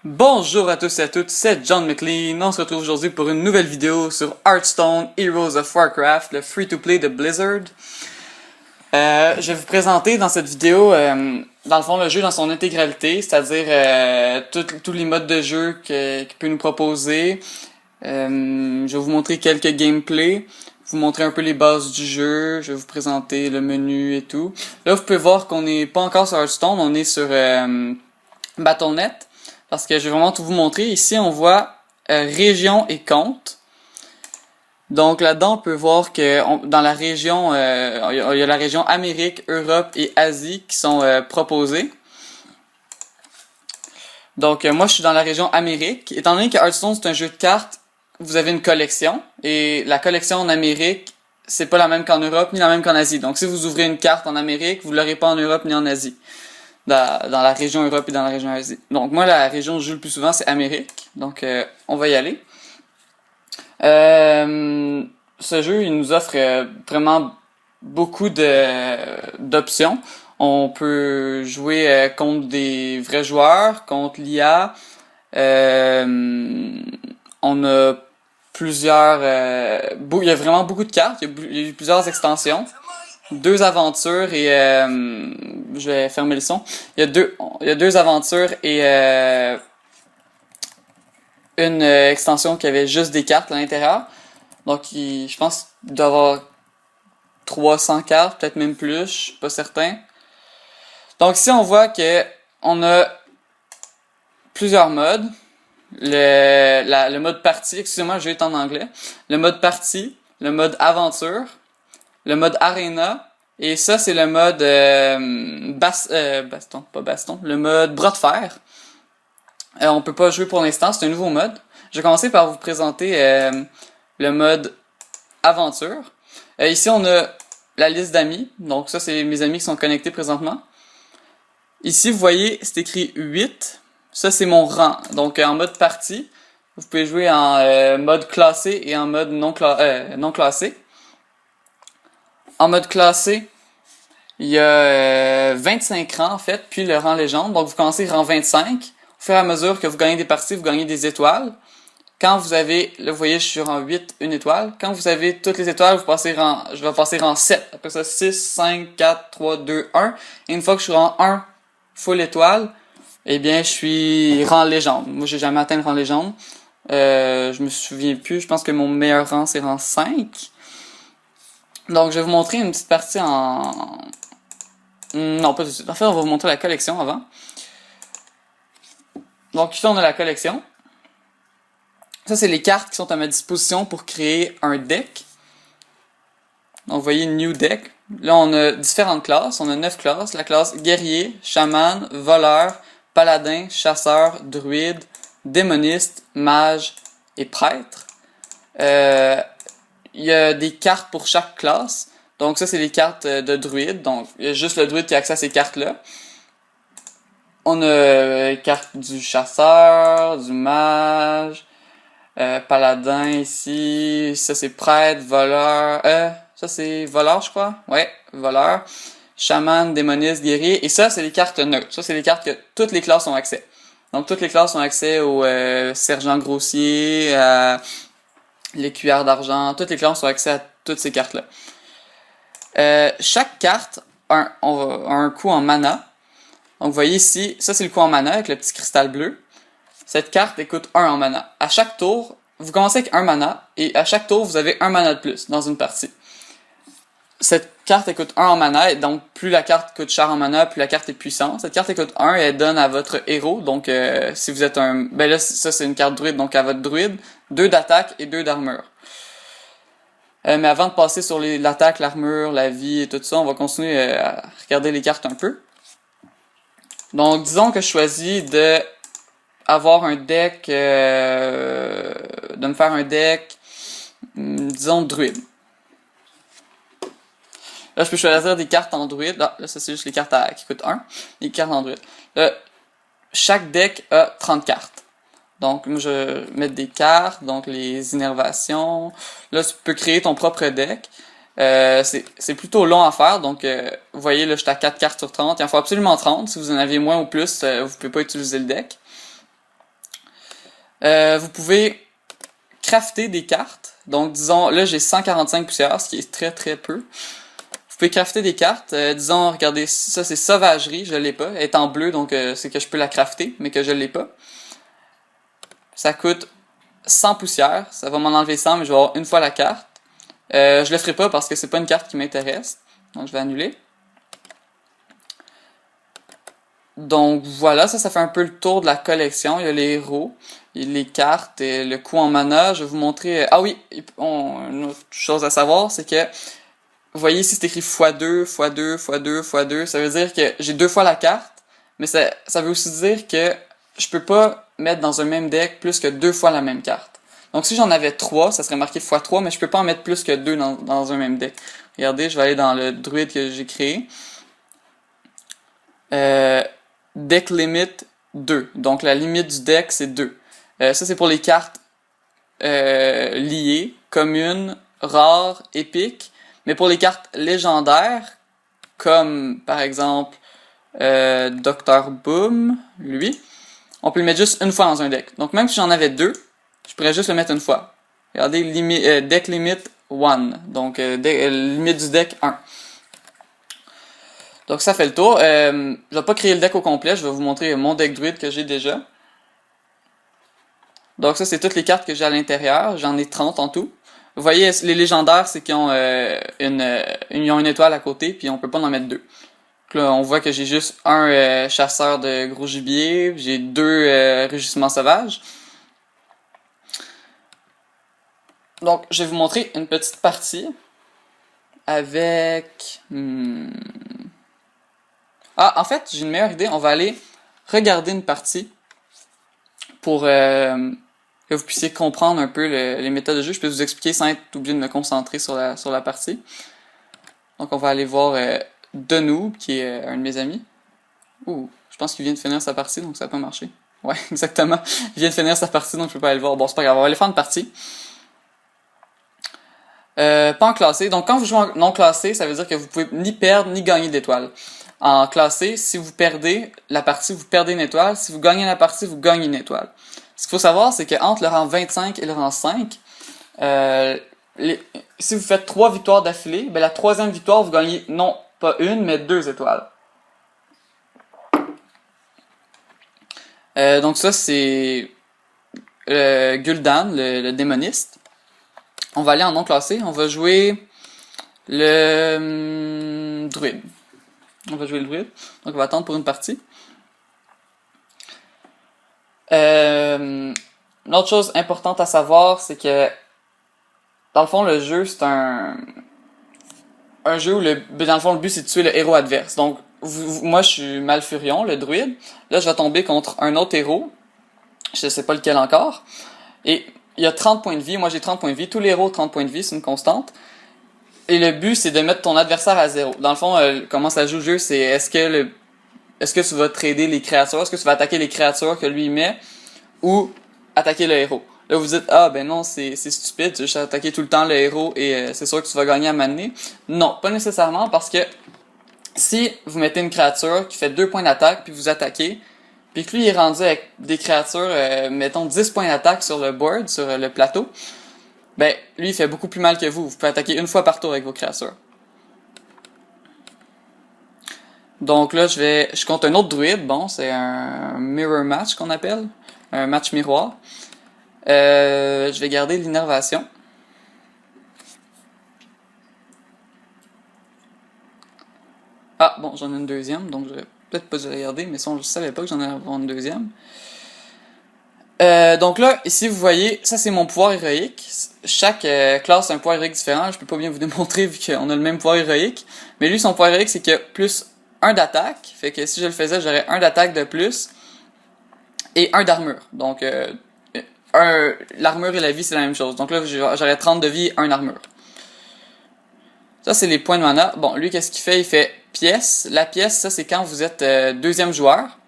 Bonjour à tous et à toutes, c'est John McLean. On se retrouve aujourd'hui pour une nouvelle vidéo sur Hearthstone Heroes of Warcraft, le free-to-play de Blizzard. Je vais vous présenter dans cette vidéo, dans le fond, le jeu dans son intégralité, c'est-à-dire tous les modes de jeu qu'il peut nous proposer. Je vais vous montrer quelques gameplays, vous montrer un peu les bases du jeu, je vais vous présenter le menu et tout. Là, vous pouvez voir qu'on n'est pas encore sur Hearthstone, on est sur Battle.net. Parce que je vais vraiment tout vous montrer. Ici, on voit région et compte. Donc là-dedans, on peut voir que dans la région, il y a la région Amérique, Europe et Asie qui sont proposées. Donc moi, je suis dans la région Amérique. Étant donné que Hearthstone, c'est un jeu de cartes, vous avez une collection. Et la collection en Amérique, c'est pas la même qu'en Europe ni la même qu'en Asie. Donc si vous ouvrez une carte en Amérique, vous l'aurez pas en Europe ni en Asie. Dans la région Europe et dans la région Asie. Donc moi, la région où je joue le plus souvent, c'est Amérique. Donc on va y aller. Ce jeu, il nous offre vraiment beaucoup d'options. On peut jouer contre des vrais joueurs, contre l'IA. On a plusieurs... il y a vraiment beaucoup de cartes. Il y a eu plusieurs extensions. 2 aventures et je vais fermer le son. Il y a deux aventures et une extension qui avait juste des cartes à l'intérieur. Donc je pense qu'il doit y avoir 300 cartes, peut-être même plus, je suis pas certain. Donc ici on voit que on a plusieurs modes. Le mode partie, excusez-moi, je vais être en anglais. Le mode partie, le mode aventure, le mode arena, et ça c'est le mode le mode bras de fer. On peut pas jouer pour l'instant, c'est un nouveau mode. Je vais commencer par vous présenter le mode aventure. Ici on a la liste d'amis, donc ça c'est mes amis qui sont connectés présentement. Ici vous voyez c'est écrit 8, ça c'est mon rang. Donc en mode partie, vous pouvez jouer en mode classé et en mode non classé. En mode classé, il y a 25 rangs en fait, puis le rang légende. Donc vous commencez rang 25. Au fur et à mesure que vous gagnez des parties, vous gagnez des étoiles. Quand vous avez, là vous voyez je suis rang 8, une étoile. Quand vous avez toutes les étoiles, je vais passer rang 7. Après ça 6, 5, 4, 3, 2, 1. Et une fois que je suis rang 1, full étoile, eh bien je suis rang légende. Moi j'ai jamais atteint le rang légende. Je me souviens plus, je pense que mon meilleur rang c'est rang 5. Donc, je vais vous montrer une petite partie en... Non, pas tout de suite. En fait, on va vous montrer la collection avant. Donc, ici, on a la collection. Ça, c'est les cartes qui sont à ma disposition pour créer un deck. Donc, vous voyez, New Deck. Là, on a différentes classes. On a 9 classes. La classe guerrier, chaman, voleur, paladin, chasseur, druide, démoniste, mage et prêtre. Il y a des cartes pour chaque classe. Donc ça, c'est les cartes de druide. Donc, il y a juste le druide qui a accès à ces cartes-là. On a les cartes du chasseur, du mage, paladin ici. Ça, c'est prêtre, voleur. Ça, c'est voleur, je crois. Ouais, voleur. Chaman, démoniste, guerrier. Et ça, c'est les cartes neutres. Ça, c'est les cartes que toutes les classes ont accès. Donc, toutes les classes ont accès au sergent grossier, les cuillères d'argent. Toutes les classes ont accès à toutes ces cartes-là. Chaque carte a un coût en mana. Donc vous voyez ici, ça c'est le coût en mana avec le petit cristal bleu. Cette carte elle coûte 1 en mana. À chaque tour, vous commencez avec 1 mana et à chaque tour vous avez 1 mana de plus dans une partie. Cette carte elle coûte 1 en mana et donc plus la carte coûte cher en mana, plus la carte est puissante. Cette carte elle coûte 1 et elle donne à votre héros. Donc si vous êtes un... Ben là ça c'est une carte druide, donc à votre druide, 2 d'attaque et 2 d'armure. Mais avant de passer sur l'attaque, l'armure, la vie et tout ça, on va continuer à regarder les cartes un peu. Donc, disons que je choisis de avoir un deck, de me faire un deck, disons druide. Là, je peux choisir des cartes en druide. Là ça c'est juste les cartes qui coûtent 1. Les cartes en druide. Là, chaque deck a 30 cartes. Donc, moi, je vais mettre des cartes, donc les innervations. Là, tu peux créer ton propre deck. C'est plutôt long à faire, donc vous voyez, là, je suis à 4 cartes sur 30. Il en faut absolument 30. Si vous en avez moins ou plus, vous pouvez pas utiliser le deck. Vous pouvez crafter des cartes. Donc, disons, là, j'ai 145 poussières, ce qui est très très peu. Vous pouvez crafter des cartes. Disons, regardez, ça c'est sauvagerie, je l'ai pas. Elle est en bleu, donc c'est que je peux la crafter, mais que je l'ai pas. Ça coûte 100 poussières. Ça va m'en enlever 100, mais je vais avoir une fois la carte. Je le ferai pas parce que c'est pas une carte qui m'intéresse. Donc, je vais annuler. Donc voilà, ça fait un peu le tour de la collection. Il y a les héros, les cartes, et le coût en mana. Je vais vous montrer... Ah oui, une autre chose à savoir, c'est que vous voyez ici c'est écrit x2, x2, x2, x2. Ça veut dire que j'ai 2 fois la carte, mais ça veut aussi dire que je peux pas mettre dans un même deck plus que 2 fois la même carte. Donc si j'en avais 3, ça serait marqué x3, mais je peux pas en mettre plus que 2 dans un même deck. Regardez, je vais aller dans le druide que j'ai créé. Deck limit 2. Donc la limite du deck c'est 2. Ça c'est pour les cartes liées, communes, rares, épiques. Mais pour les cartes légendaires, comme par exemple Dr. Boom, lui, on peut le mettre juste une fois dans un deck. Donc même si j'en avais 2, je pourrais juste le mettre une fois. Regardez, deck limit 1. Donc limite du deck 1. Donc ça fait le tour. Je vais pas créer le deck au complet, je vais vous montrer mon deck druide que j'ai déjà. Donc ça c'est toutes les cartes que j'ai à l'intérieur, j'en ai 30 en tout. Vous voyez, les légendaires, c'est qu'ils ont, ils ont une étoile à côté, puis on peut pas en mettre 2. Donc là, on voit que j'ai juste un chasseur de gros gibier, j'ai 2 rugissements sauvages. Donc je vais vous montrer une petite partie avec... Ah, en fait, j'ai une meilleure idée. On va aller regarder une partie pour que vous puissiez comprendre un peu les méthodes de jeu. Je peux vous expliquer sans être obligé de me concentrer sur la partie. Donc, on va aller voir Denoob, qui est un de mes amis. Ouh, je pense qu'il vient de finir sa partie, donc ça n'a pas marché. Ouais, exactement. Il vient de finir sa partie, donc je peux pas aller le voir. Bon, c'est pas grave, on va aller faire une partie. Pas en classé. Donc, quand vous jouez en non classé, ça veut dire que vous pouvez ni perdre ni gagner d'étoiles. En classé, si vous perdez la partie, vous perdez une étoile. Si vous gagnez la partie, vous gagnez une étoile. Ce qu'il faut savoir, c'est qu'entre le rang 25 et le rang 5, si vous faites 3 victoires d'affilée, ben la 3e victoire, vous gagnez non pas une, mais 2 étoiles. Donc ça, c'est Gul'dan, le démoniste. On va aller en non classé. On va jouer le druide. On va jouer le druide. Donc on va attendre pour une partie. Une autre chose importante à savoir, c'est que dans le fond, le jeu, c'est un jeu où dans le fond, le but, c'est de tuer le héros adverse. Donc, moi, je suis Malfurion, le druide. Là, je vais tomber contre un autre héros. Je sais pas lequel encore. Et il y a 30 points de vie. Moi, j'ai 30 points de vie. Tous les héros ont 30 points de vie, c'est une constante. Et le but, c'est de mettre ton adversaire à 0. Dans le fond, comment ça joue le jeu, c'est est-ce que tu vas trader les créatures, est-ce que tu vas attaquer les créatures que lui met, ou attaquer le héros. Là, vous dites, ah ben non, c'est stupide, tu vas attaquer tout le temps le héros et c'est sûr que tu vas gagner à m'amener. Non, pas nécessairement, parce que si vous mettez une créature qui fait 2 points d'attaque, puis vous attaquez, puis que lui est rendu avec des créatures, mettons 10 points d'attaque sur le board, sur le plateau, ben lui il fait beaucoup plus mal que vous. Vous pouvez attaquer une fois par tour avec vos créatures. Donc là, je compte un autre druide. Bon, c'est un mirror match qu'on appelle. Un match miroir. Je vais garder l'innervation. Ah, bon, j'en ai une deuxième, donc j'aurais peut-être pas dû regarder, mais ça, je savais pas que j'en allais avoir une deuxième. Donc là, ici, vous voyez, ça c'est mon pouvoir héroïque. Chaque classe a un pouvoir héroïque différent. Je peux pas bien vous démontrer vu qu'on a le même pouvoir héroïque. Mais lui, son pouvoir héroïque, c'est qu'il a plus 1 d'attaque. Fait que si je le faisais, j'aurais 1 d'attaque de plus. Et 1 d'armure. Donc, l'armure et la vie, c'est la même chose. Donc là, j'aurais 30 de vie et 1 armure. Ça, c'est les points de mana. Bon, lui, qu'est-ce qu'il fait? Il fait pièce. La pièce, ça, c'est quand vous êtes deuxième joueur.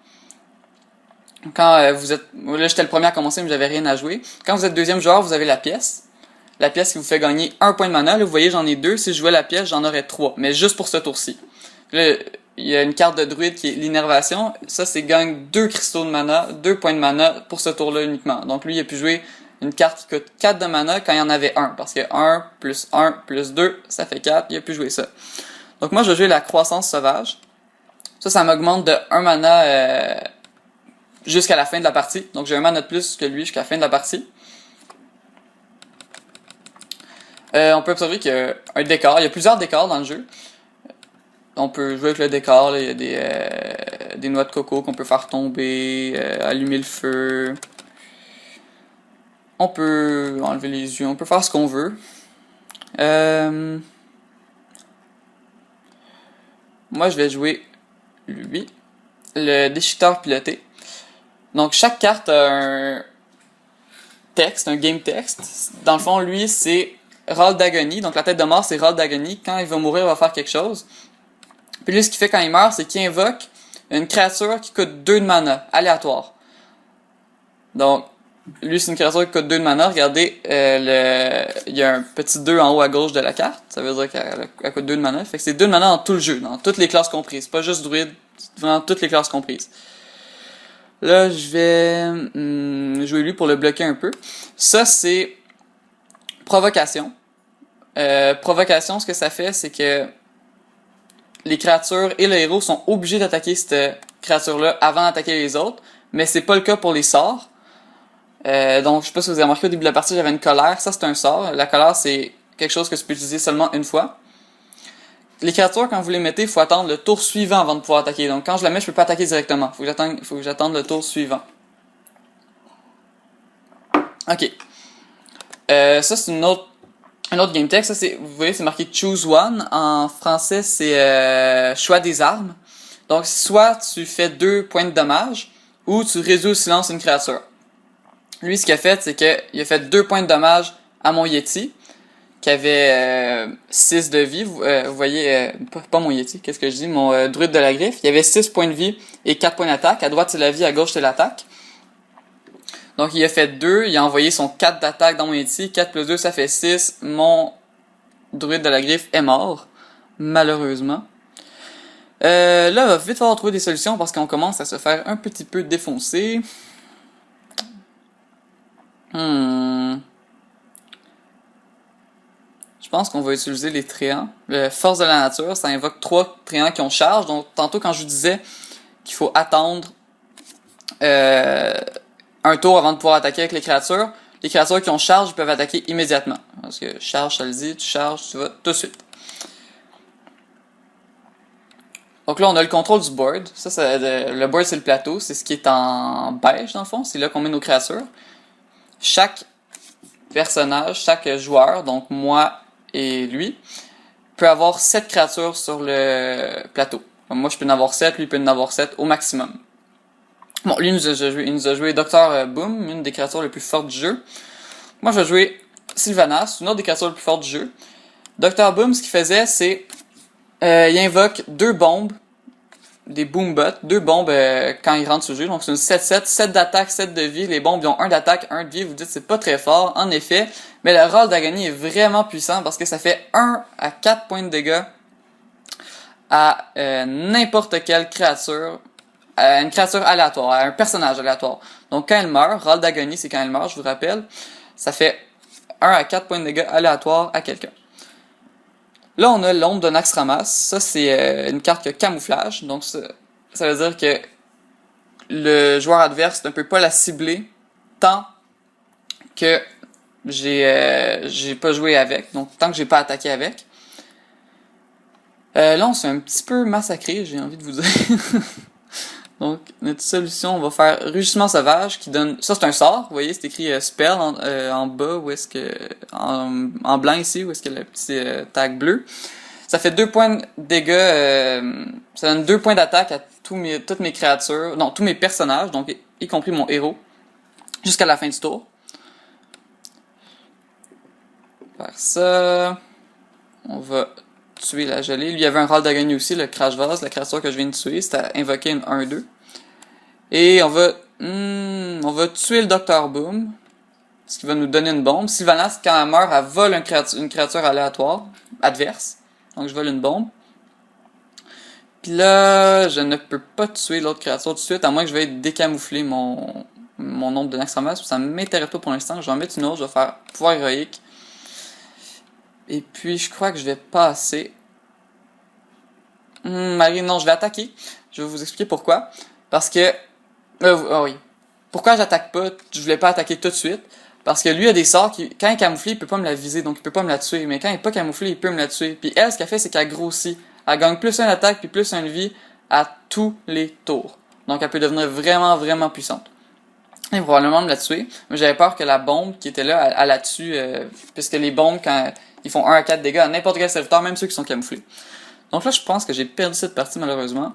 Quand vous êtes... Là, j'étais le premier à commencer, mais j'avais rien à jouer. Quand vous êtes deuxième joueur, vous avez la pièce. La pièce qui vous fait gagner 1 point de mana. Là, vous voyez, j'en ai 2. Si je jouais la pièce, j'en aurais 3. Mais juste pour ce tour-ci. Là, il y a une carte de druide qui est l'innervation. Ça, c'est gagne 2 cristaux de mana, 2 points de mana pour ce tour-là uniquement. Donc lui, il a pu jouer une carte qui coûte 4 de mana quand il y en avait 1. Parce que 1 plus 1 plus 2, ça fait 4. Il a pu jouer ça. Donc moi, je vais jouer la croissance sauvage. Ça m'augmente de 1 mana jusqu'à la fin de la partie. Donc j'ai un mana de plus que lui jusqu'à la fin de la partie. On peut observer qu'il y a un décor. Il y a plusieurs décors dans le jeu. On peut jouer avec le décor. Là. Il y a des noix de coco qu'on peut faire tomber, allumer le feu. On peut enlever les yeux. On peut faire ce qu'on veut. Moi, je vais jouer lui. Le déchiqueteur piloté. Donc, chaque carte a un texte, un game text. Dans le fond, lui, c'est rôle d'agonie. Donc, la tête de mort, c'est rôle d'agonie. Quand il va mourir, il va faire quelque chose. Puis lui, ce qu'il fait quand il meurt, c'est qu'il invoque une créature qui coûte 2 de mana, aléatoire. Donc, lui, c'est une créature qui coûte 2 de mana. Regardez, il y a un petit 2 en haut à gauche de la carte. Ça veut dire qu'elle coûte 2 de mana. Fait que c'est 2 de mana dans tout le jeu, dans toutes les classes comprises. Pas juste druide, vraiment toutes les classes comprises. Là, je vais jouer lui pour le bloquer un peu. Ça, c'est provocation. Provocation, ce que ça fait, c'est que les créatures et le héros sont obligés d'attaquer cette créature-là avant d'attaquer les autres, mais c'est pas le cas pour les sorts. Donc, je sais pas si vous avez remarqué au début de la partie, j'avais une colère. Ça, c'est un sort. La colère, c'est quelque chose que tu peux utiliser seulement une fois. Les créatures, quand vous les mettez, il faut attendre le tour suivant avant de pouvoir attaquer. Donc, quand je la mets, je peux pas attaquer directement. Faut que j'attende le tour suivant. Ok. Ça, c'est un autre game text. Ça, vous voyez, c'est marqué Choose One. En français, c'est choix des armes. Donc, soit tu fais 2 points de dommage, ou tu réduis au silence une créature. Lui, ce qu'il a fait, c'est qu'il a fait 2 points de dommage à mon Yeti, qui avait 6 de vie. Vous voyez, pas mon Yeti, qu'est-ce que je dis? Mon druide de la griffe. Il avait 6 points de vie et 4 points d'attaque. À droite, c'est la vie, à gauche, c'est l'attaque. Donc, il a fait 2. Il a envoyé son 4 d'attaque dans mon Yeti. 4 plus 2, ça fait 6. Mon druide de la griffe est mort, malheureusement. Là, il va vite falloir trouver des solutions parce qu'on commence à se faire un petit peu défoncer. Je pense qu'on va utiliser les tréants. Force de la nature, ça invoque 3 tréants qui ont charge. Donc, tantôt, quand je vous disais qu'il faut attendre un tour avant de pouvoir attaquer avec les créatures qui ont charge, ils peuvent attaquer immédiatement. Parce que charge, ça le dit, tu charges, tu vas tout de suite. Donc là, on a le contrôle du board. Le board, c'est le plateau. C'est ce qui est en beige, dans le fond. C'est là qu'on met nos créatures. Chaque personnage, chaque joueur, donc moi et lui, peut avoir 7 créatures sur le plateau. Donc moi, je peux en avoir 7, lui peut en avoir 7 au maximum. Bon, lui, il nous a joué Dr. Boom, une des créatures les plus fortes du jeu. Moi, je vais jouer Sylvanas, une autre des créatures les plus fortes du jeu. Dr. Boom, ce qu'il faisait, c'est il invoque 2 bombes, des boombots, 2 bombes quand il rentre sur le jeu. Donc c'est une 7-7, 7 d'attaque, 7 de vie. Les bombes ils ont 1 d'attaque, 1 de vie. Vous dites c'est pas très fort, en effet. Mais le rôle d'agonie est vraiment puissant parce que ça fait 1 à 4 points de dégâts à n'importe quelle créature, à une créature aléatoire, à un personnage aléatoire. Donc quand elle meurt, rôle d'agonie c'est quand elle meurt, je vous rappelle, ça fait 1 à 4 points de dégâts aléatoires à quelqu'un. Là, on a l'ombre de Naxxramas. Ça, c'est une carte qui a camouflage. Donc, ça veut dire que le joueur adverse ne peut pas la cibler tant que j'ai pas joué avec. Donc, tant que j'ai pas attaqué avec. Là, on se fait un petit peu massacrer, j'ai envie de vous dire. Donc, notre solution, on va faire Rugissement Sauvage qui donne... Ça, c'est un sort. Vous voyez, c'est écrit Spell en bas, où est-ce que... En blanc ici, où est-ce que le petit tag bleu. Ça fait 2 points de dégâts... ça donne 2 points d'attaque à toutes mes créatures... Non, tous mes personnages, donc y compris mon héros. Jusqu'à la fin du tour. Faire ça... On va tuer la gelée. Lui, il y avait un rôle d'agonie aussi, le Crash Vase, la créature que je viens de tuer. C'était invoquer une 1-2. Et on va tuer le Dr. Boom. Ce qui va nous donner une bombe. Sylvanas, quand elle meurt, elle vole une créature aléatoire, adverse. Donc je vole une bombe. Puis là, je ne peux pas tuer l'autre créature tout de suite, à moins que je veuille décamoufler mon nombre de Naxxramas. Ça ne m'intéresse pas pour l'instant. Je vais en mettre une autre, je vais faire pouvoir héroïque. Et puis, je crois que je vais passer. Marie, non, je vais attaquer. Je vais vous expliquer pourquoi. Parce que... oui. Pourquoi j'attaque pas? Je voulais pas attaquer tout de suite. Parce que lui a des sorts qui, quand il est camouflé, il peut pas me la viser, donc il peut pas me la tuer. Mais quand il est pas camouflé, il peut me la tuer. Puis elle, ce qu'elle fait, c'est qu'elle grossit. Elle gagne plus une attaque puis plus une vie à tous les tours. Donc elle peut devenir vraiment, vraiment puissante. Et probablement me la tuer. Mais j'avais peur que la bombe qui était là, elle la tue. Puisque les bombes, quand ils font 1 à 4 dégâts à n'importe quel serviteur, même ceux qui sont camouflés. Donc là, je pense que j'ai perdu cette partie, malheureusement.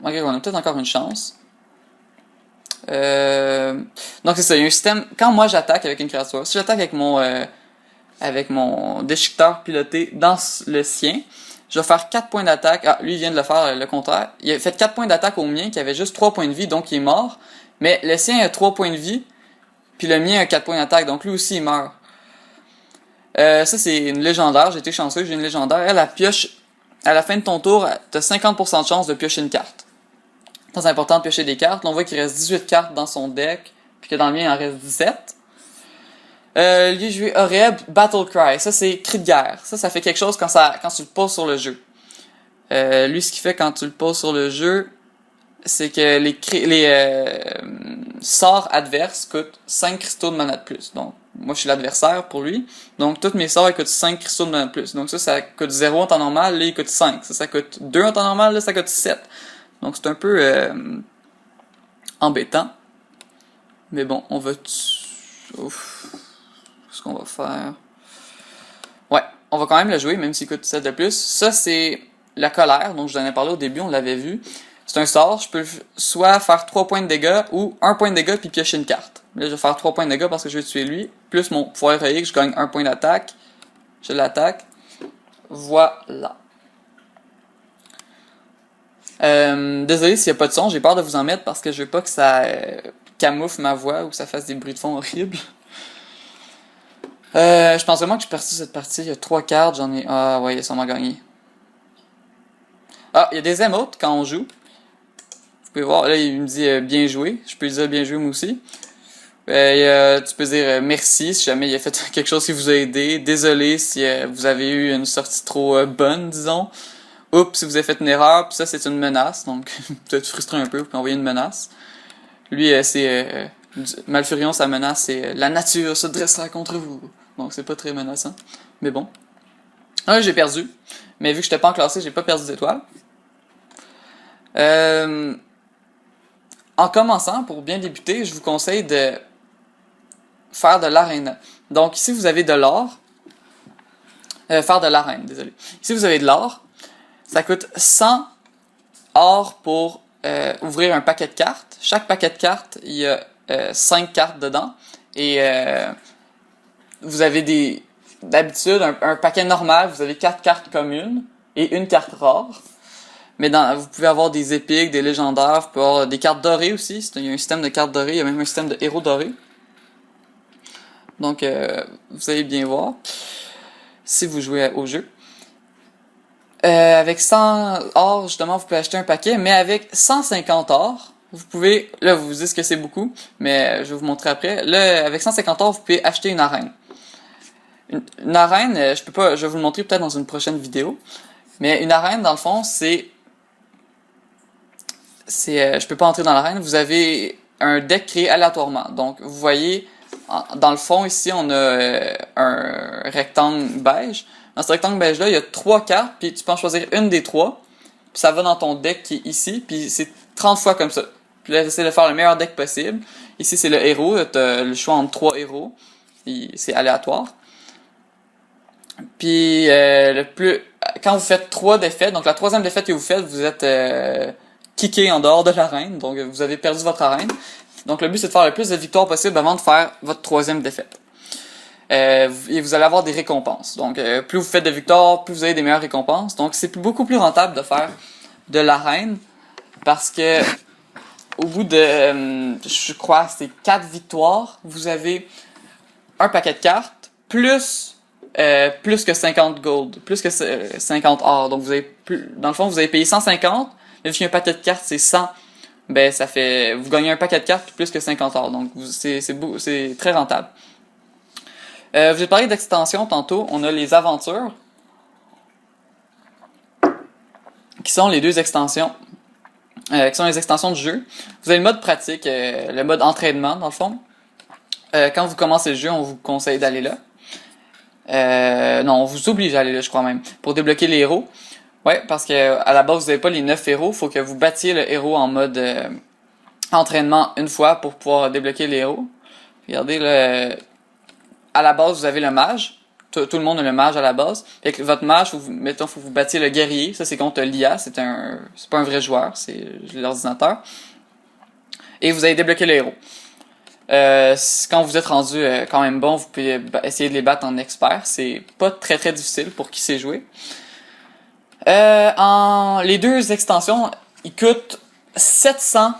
Ok, on a peut-être encore une chance. Donc c'est ça, il y a un système. Quand moi j'attaque avec une créature, si j'attaque avec mon déchiqueteur piloté dans le sien, je vais faire 4 points d'attaque. Ah, lui il vient de le faire le contraire. Il a fait 4 points d'attaque au mien qui avait juste 3 points de vie, donc il est mort. Mais le sien a 3 points de vie, puis le mien a 4 points d'attaque, donc lui aussi il meurt. Ça c'est une légendaire, j'ai été chanceux, j'ai une légendaire. Elle pioche, à la fin de ton tour, t'as 50% de chance de piocher une carte. C'est important de piocher des cartes. Là, on voit qu'il reste 18 cartes dans son deck, puis que dans le mien, il en reste 17. Lui, je vais Oreb, Battle Cry. Ça, c'est cri de guerre. Ça fait quelque chose quand tu le poses sur le jeu. Lui, ce qu'il fait quand tu le poses sur le jeu, c'est que les sorts adverses coûtent 5 cristaux de mana de plus. Donc, moi, je suis l'adversaire pour lui. Donc, tous mes sorts, ils coûtent 5 cristaux de mana de plus. Donc, ça coûte 0 en temps normal. Là, il coûte 5. Ça coûte 2 en temps normal. Là, ça coûte 7. Donc c'est un peu embêtant. Mais bon, on va... Ouf. Qu'est-ce qu'on va faire? Ouais, on va quand même le jouer, même s'il coûte 7 de plus. Ça, c'est la colère, dont je vous en ai parlé au début, on l'avait vu. C'est un sort, je peux soit faire 3 points de dégâts, ou 1 point de dégâts, puis piocher une carte. Là, je vais faire 3 points de dégâts parce que je vais tuer lui. Plus mon pouvoir héroïque, je gagne 1 point d'attaque. Je l'attaque. Voilà. Désolé s'il n'y a pas de son, j'ai peur de vous en mettre parce que je veux pas que ça camoufle ma voix ou que ça fasse des bruits de fond horribles. Je pense vraiment que j'ai perdu cette partie. Il y a 3 cartes, j'en ai... Ah ouais, il a sûrement gagné. Ah, il y a des émotes quand on joue. Vous pouvez voir, là il me dit bien joué. Je peux lui dire bien joué moi aussi. Tu peux dire merci si jamais il a fait quelque chose qui vous a aidé. Désolé si vous avez eu une sortie trop bonne, disons. Oups, si vous avez fait une erreur, puis ça c'est une menace, donc peut-être frustré un peu, vous pouvez envoyer une menace. Lui, c'est Malfurion, sa menace, c'est la nature se dressera contre vous. Donc c'est pas très menaçant, mais bon. Ah, j'ai perdu, mais vu que j'étais pas en classé, j'ai pas perdu d'étoiles. En commençant, pour bien débuter, je vous conseille de faire de l'arène. Donc ici vous avez de l'or, faire de l'arène, désolé. Ici vous avez de l'or. Ça coûte 100 or pour ouvrir un paquet de cartes. Chaque paquet de cartes, il y a 5 cartes dedans. Et vous avez d'habitude, un paquet normal, vous avez 4 cartes communes et une carte rare. Mais vous pouvez avoir des épiques, des légendaires, vous pouvez avoir des cartes dorées aussi. Il y a un système de cartes dorées, il y a même un système de héros dorés. Donc, vous allez bien voir si vous jouez au jeu. Avec 100 or, justement, vous pouvez acheter un paquet, mais avec 150 or, vous pouvez, là, vous vous dites que c'est beaucoup, mais je vais vous montrer après. Là, avec 150 or, vous pouvez acheter une arène. Une arène, je vais vous le montrer peut-être dans une prochaine vidéo, mais une arène, dans le fond, je peux pas entrer dans l'arène, vous avez un deck créé aléatoirement. Donc, vous voyez, dans le fond, ici, on a un rectangle beige. Dans ce rectangle beige-là, il y a 3 cartes, puis tu peux en choisir une des 3, puis ça va dans ton deck qui est ici, puis c'est 30 fois comme ça. Puis là, j'essaie de faire le meilleur deck possible. Ici, c'est le héros, tu as le choix entre 3 héros, c'est aléatoire. Puis, quand vous faites 3 défaites, donc la 3e défaite que vous faites, vous êtes kické en dehors de l'arène, donc vous avez perdu votre arène. Donc le but, c'est de faire le plus de victoires possible avant de faire votre 3e défaite. Et vous allez avoir des récompenses. Donc, plus vous faites de victoires, plus vous avez des meilleures récompenses. Donc, c'est beaucoup plus rentable de faire de l'arène parce que au bout de, je crois, c'est 4 victoires, vous avez un paquet de cartes plus plus que 50 gold, plus que 50 or. Donc vous avez dans le fond, vous avez payé 150, mais vu qu'un paquet de cartes c'est 100, ben ça fait, vous gagnez un paquet de cartes plus que 50 or. Donc c'est très rentable. Vous avez parlé d'extension tantôt, on a les aventures, qui sont les deux extensions, qui sont les extensions du jeu. Vous avez le mode pratique, le mode entraînement dans le fond. Quand vous commencez le jeu, on vous conseille d'aller là. Non, on vous oblige à aller là, je crois même, pour débloquer les héros. Ouais, parce que à la base, vous n'avez pas les 9 héros, faut que vous battiez le héros en mode entraînement une fois pour pouvoir débloquer les héros. Regardez, à la base, vous avez le mage. Tout le monde a le mage à la base. Fait que votre mage, faut que vous battiez le guerrier. Ça, c'est contre l'IA. C'est pas un vrai joueur, c'est l'ordinateur. Et vous allez débloquer le héros. Quand vous êtes rendu quand même bon, vous pouvez essayer de les battre en expert. C'est pas très très difficile pour qui sait jouer. Les deux extensions, ils coûtent 700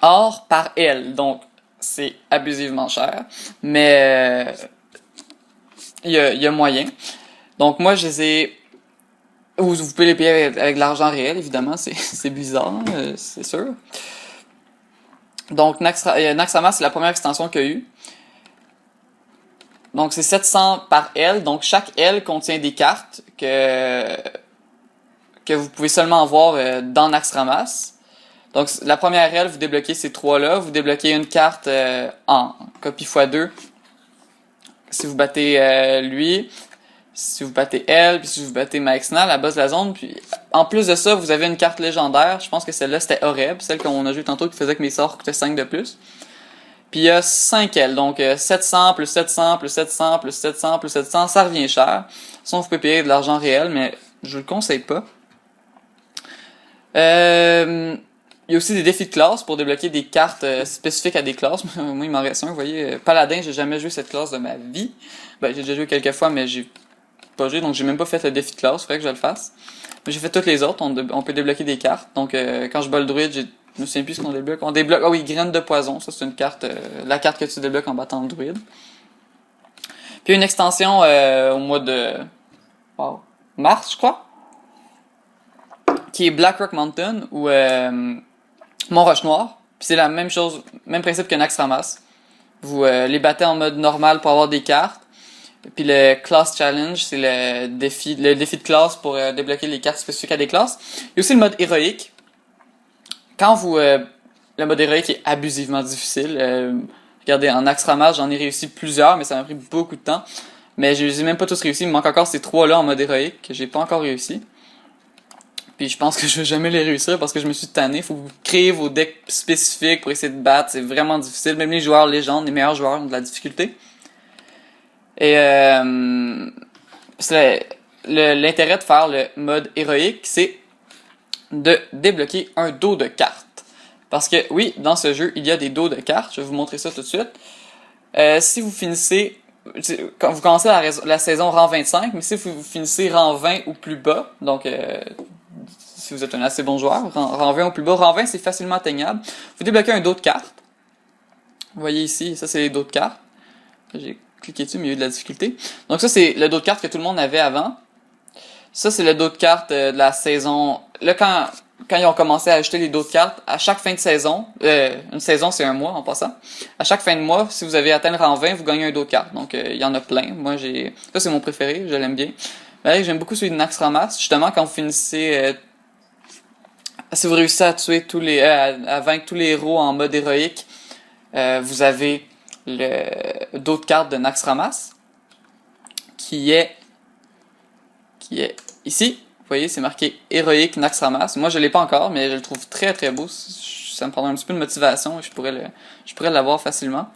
or par aile. Donc, c'est abusivement cher. Mais il y a moyen. Donc, moi, je les ai... Vous pouvez les payer avec de l'argent réel, évidemment. C'est bizarre, c'est sûr. Donc, Naxxramas, c'est la première extension qu'il y a eu. Donc, c'est 700 par aile. Donc, chaque aile contient des cartes que vous pouvez seulement avoir dans Naxxramas. Donc, la première aile, vous débloquez ces trois-là. Vous débloquez une carte en copie x2. Si vous battez lui, si vous battez elle, puis si vous battez Maexna, la base de la zone. Puis, en plus de ça, vous avez une carte légendaire. Je pense que celle-là, c'était Horeb, celle qu'on a joué tantôt qui faisait que mes sorts coûtaient 5 de plus. Puis il y a 5 L, donc 700 plus 700 plus 700 plus 700 plus 700, ça revient cher. Sinon, vous pouvez payer de l'argent réel, mais je le conseille pas. Il y a aussi des défis de classe pour débloquer des cartes spécifiques à des classes. Moi, il m'en reste un, vous voyez. Paladin, j'ai jamais joué cette classe de ma vie. Ben, j'ai déjà joué quelques fois, mais j'ai pas joué, donc j'ai même pas fait le défi de classe, faudrait que je le fasse. Mais j'ai fait toutes les autres, on peut débloquer des cartes. Donc quand je bats le druide, je me souviens plus ce qu'on débloque. On débloque, ah oui, graine de poison, ça c'est une carte, la carte que tu débloques en battant le druide. Puis une extension au mois de mars, je crois, qui est Blackrock Mountain ou Mont-Roche Noir. Puis c'est la même chose, même principe que Naxxramas. Vous les battez en mode normal pour avoir des cartes. Puis le Class Challenge, c'est le défi de classe pour débloquer les cartes spécifiques à des classes. Il y a aussi le mode héroïque. Quand le mode héroïque est abusivement difficile. Regardez, en Naxxramas, j'en ai réussi plusieurs, mais ça m'a pris beaucoup de temps. Mais je les ai même pas tous réussi. Il me manque encore ces trois-là en mode héroïque que j'ai pas encore réussi. Puis je pense que je vais jamais les réussir parce que je me suis tanné. Faut que vous créez vos decks spécifiques pour essayer de battre. C'est vraiment difficile. Même les joueurs légendes, les meilleurs joueurs ont de la difficulté. Et l'intérêt de faire le mode héroïque, c'est de débloquer un dos de cartes. Parce que oui, dans ce jeu, il y a des dos de cartes. Je vais vous montrer ça tout de suite. Si vous finissez, quand vous commencez la saison rang 25, mais si vous finissez rang 20 ou plus bas, donc si vous êtes un assez bon joueur, rang 20 ou plus bas, rang 20 c'est facilement atteignable. Vous débloquez un dos de cartes. Vous voyez ici, ça c'est les dos de cartes. J'ai cliqué dessus, mais il y a eu de la difficulté. Donc ça, c'est le dos de carte que tout le monde avait avant. Ça, c'est le dos de carte de la saison. Là, quand ils ont commencé à ajouter les dos de cartes, à chaque fin de saison, une saison, c'est un mois en passant. À chaque fin de mois, si vous avez atteint le rang 20, vous gagnez un dos de carte. Donc, il y en a plein. Moi, ça, c'est mon préféré. Je l'aime bien. Mais j'aime beaucoup celui de Naxxramas. Justement, quand vous finissez... si vous réussissez à tuer à vaincre tous les héros en mode héroïque, vous avez le dos de carte de Naxxramas qui est ici. Vous voyez, c'est marqué héroïque Naxxramas. Moi, je l'ai pas encore, mais je le trouve très très beau. Ça me prendrait un petit peu de motivation et je pourrais l'avoir facilement.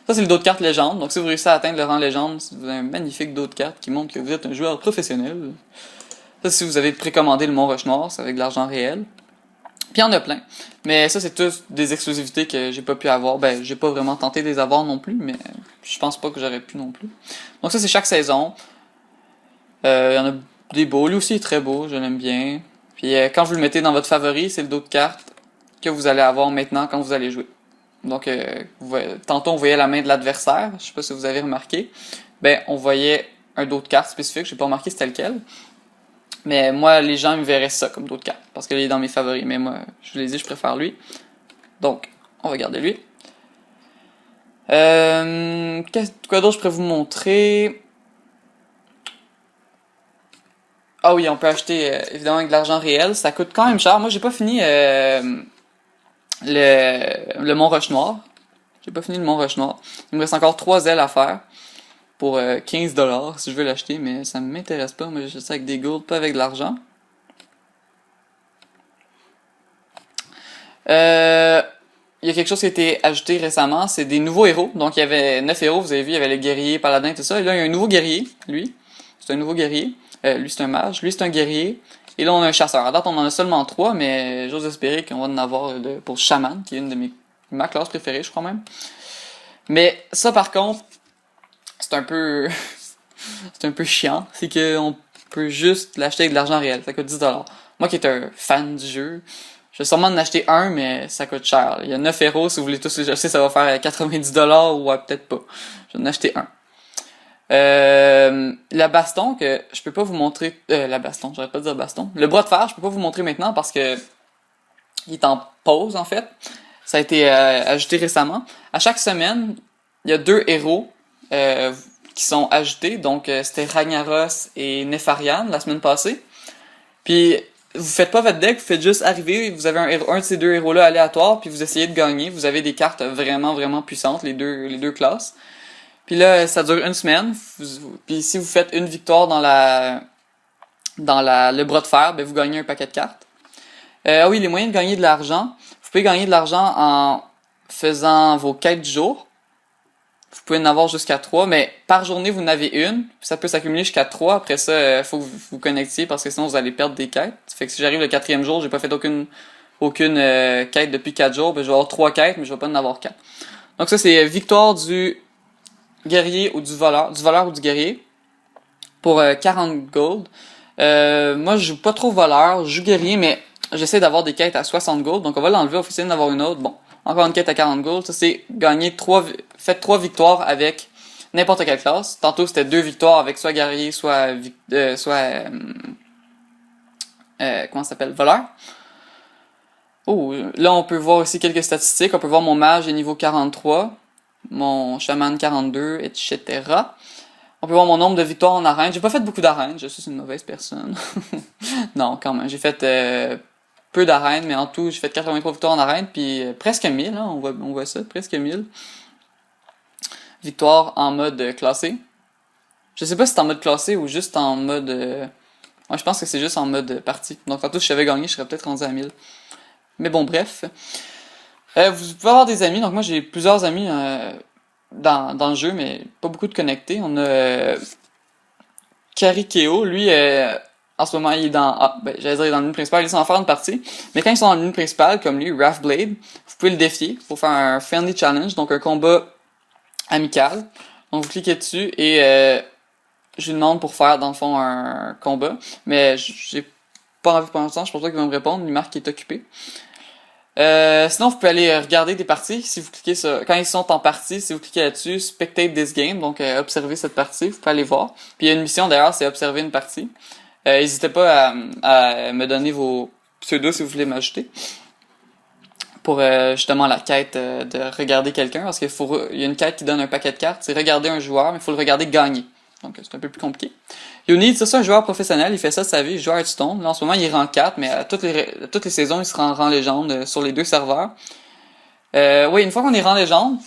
Ça, c'est le dos de carte légende. Donc, si vous réussissez à atteindre le rang légende, vous avez un magnifique dos de carte qui montre que vous êtes un joueur professionnel. Ça, si vous avez précommandé le Mont-Roche Noir, c'est avec de l'argent réel. Puis il y en a plein. Mais ça, c'est tous des exclusivités que j'ai pas pu avoir. Ben, j'ai pas vraiment tenté de les avoir non plus, mais je pense pas que j'aurais pu non plus. Donc ça, c'est chaque saison. Il y en a des beaux. Lui aussi est très beau, je l'aime bien. Puis quand vous le mettez dans votre favori, c'est le dos de carte que vous allez avoir maintenant quand vous allez jouer. Donc, tantôt on voyait la main de l'adversaire. Je sais pas si vous avez remarqué. Ben, on voyait un dos de carte spécifique, j'ai pas remarqué c'était lequel. Mais moi, les gens me verraient ça comme dos de carte, parce qu'il est dans mes favoris. Mais moi, je vous l'ai dit, je préfère lui. Donc, on va garder lui. Quoi d'autre je pourrais vous montrer? Ah oui, on peut acheter évidemment avec de l'argent réel. Ça coûte quand même cher. Moi, j'ai pas fini le Mont Roche Noir. J'ai pas fini le Mont Roche Noir. Il me reste encore 3 ailes à faire pour 15$ si je veux l'acheter, mais ça m'intéresse pas. Moi, j'achète ça avec des gold, pas avec de l'argent. Il y a quelque chose qui a été ajouté récemment, c'est des nouveaux héros. Donc il y avait 9 héros, vous avez vu, il y avait le guerrier, paladin, tout ça. Et là, il y a un nouveau guerrier, lui. C'est un nouveau guerrier. Lui, c'est un mage. Lui, c'est un guerrier. Et là, on a un chasseur. À date, on en a seulement 3, mais j'ose espérer qu'on va en avoir pour Shaman, qui est une de ma classe préférée, je crois même. Mais ça, par contre, c'est un peu c'est un peu chiant. C'est qu'on peut juste l'acheter avec de l'argent réel. Ça coûte 10$. Moi qui est un fan du jeu, je vais sûrement en acheter un, mais ça coûte cher. Il y a 9 héros, si vous voulez tous les acheter, ça va faire 90$, ou ouais, peut-être pas. Je vais en acheter un. La baston que je peux pas vous montrer, la baston, j'arrête pas de dire baston. Le bras de fer, je peux pas vous montrer maintenant parce que il est en pause en fait. Ça a été ajouté récemment. À chaque semaine, il y a 2 héros qui sont ajoutés. Donc c'était Ragnaros et Nefarian la semaine passée. Puis vous faites pas votre deck, vous faites juste arriver, vous avez un de ces 2 héros là aléatoire, puis vous essayez de gagner. Vous avez des cartes vraiment vraiment puissantes, les deux classes. Puis là, ça dure une semaine. Puis si vous faites une victoire dans le bras de fer, ben vous gagnez un paquet de cartes. Ah oui, les moyens de gagner de l'argent. Vous pouvez gagner de l'argent en faisant vos quêtes du jour. Vous pouvez en avoir jusqu'à 3, mais par journée, vous en avez une. Ça peut s'accumuler jusqu'à 3. Après ça, faut que vous vous connectiez parce que sinon, vous allez perdre des quêtes. Fait que si j'arrive le 4e jour, j'ai pas fait aucune quête depuis 4 jours, ben je vais avoir 3 quêtes, mais je vais pas en avoir 4. Donc ça, c'est victoire du guerrier ou du voleur ou du guerrier pour 40 gold. Moi je joue pas trop voleur, je joue guerrier, mais j'essaie d'avoir des quêtes à 60 gold, donc on va l'enlever, on va essayer d'en avoir une autre. Bon, encore une quête à 40 gold, ça c'est gagner faites 3 victoires avec n'importe quelle classe. Tantôt c'était 2 victoires avec soit guerrier, soit comment ça s'appelle, voleur. Oh, là on peut voir aussi quelques statistiques, on peut voir mon mage est niveau 43. Mon chaman 42, etc. On peut voir mon nombre de victoires en arène. J'ai pas fait beaucoup d'arènes, je suis une mauvaise personne. Non, quand même. J'ai fait peu d'arènes, mais en tout, j'ai fait 83 victoires en arène, puis presque 1000, hein, on voit ça, presque 1000. Victoires en mode classé. Je sais pas si c'est en mode classé ou juste en mode... Ouais, je pense que c'est juste en mode partie. Donc tantôt, si j'avais gagné, je serais peut-être rendu à 1000. Mais bon, bref. Vous pouvez avoir des amis, donc moi j'ai plusieurs amis dans le jeu, mais pas beaucoup de connectés. On a Karikeo, lui en ce moment il est j'allais dire dans l'une principale, il est sans faire une partie, mais quand ils sont dans l'une principale, comme lui, Wrathblade, vous pouvez le défier pour faire un friendly challenge, donc un combat amical. Donc vous cliquez dessus et je lui demande pour faire dans le fond un combat, mais j'ai pas envie pour l'instant, je pense pas qu'il va me répondre, il marque qu'il est occupé. Sinon, vous pouvez aller regarder des parties. Si vous cliquez sur, quand ils sont en partie, si vous cliquez là-dessus, spectate this game, donc observer cette partie, vous pouvez aller voir. Puis il y a une mission d'ailleurs, c'est observer une partie. N'hésitez pas à me donner vos pseudos si vous voulez m'ajouter. Pour justement la quête de regarder quelqu'un, parce qu'il y a une quête qui donne un paquet de cartes, c'est regarder un joueur, mais il faut le regarder gagner. Donc c'est un peu plus compliqué. Unid, c'est un joueur professionnel, il fait ça de sa vie, il joue à Hearthstone. Là en ce moment il est rang 4, mais à toutes les saisons il sera en rang légende sur les 2 serveurs. Oui, une fois qu'on est rang légende,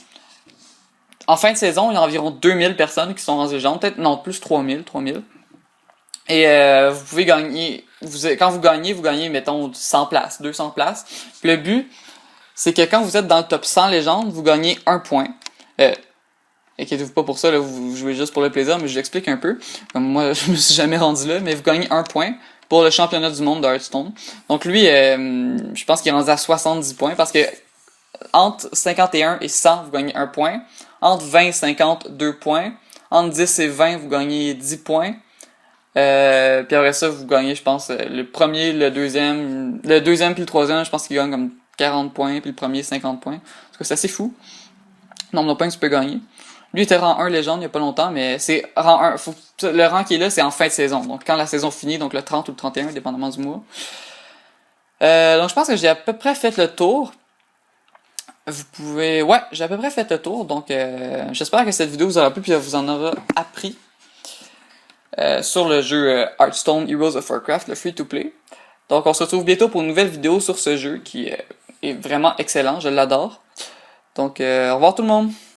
en fin de saison, il y a environ 2000 personnes qui sont rang légende, peut-être non, plus 3000. Et vous pouvez gagner, quand vous gagnez, mettons 100 places, 200 places. Puis le but, c'est que quand vous êtes dans le top 100 légende, vous gagnez 1 point. Inquiétez-vous pas pour ça, là, vous jouez juste pour le plaisir, mais je l'explique un peu. Comme moi, je me suis jamais rendu là, mais vous gagnez 1 point pour le championnat du monde de Hearthstone. Donc lui, je pense qu'il est rendu à 70 points, parce que entre 51 et 100, vous gagnez 1 point. Entre 20 et 50, 2 points. Entre 10 et 20, vous gagnez 10 points. Puis après ça, vous gagnez, je pense, le premier, le deuxième puis le troisième, je pense qu'il gagne comme 40 points, puis le premier 50 points. Parce que c'est assez fou. Nombre de points que tu peux gagner. Lui était rang 1 légende il y a pas longtemps, mais c'est rang 1. Le rang qui est là, c'est en fin de saison. Donc quand la saison finit, donc le 30 ou le 31, dépendamment du mois. Donc je pense que j'ai à peu près fait le tour. Vous pouvez... Ouais, j'ai à peu près fait le tour. Donc j'espère que cette vidéo vous aura plu et vous en aura appris sur le jeu Hearthstone Heroes of Warcraft, le free-to-play. Donc on se retrouve bientôt pour une nouvelle vidéo sur ce jeu qui est vraiment excellent, je l'adore. Donc au revoir tout le monde!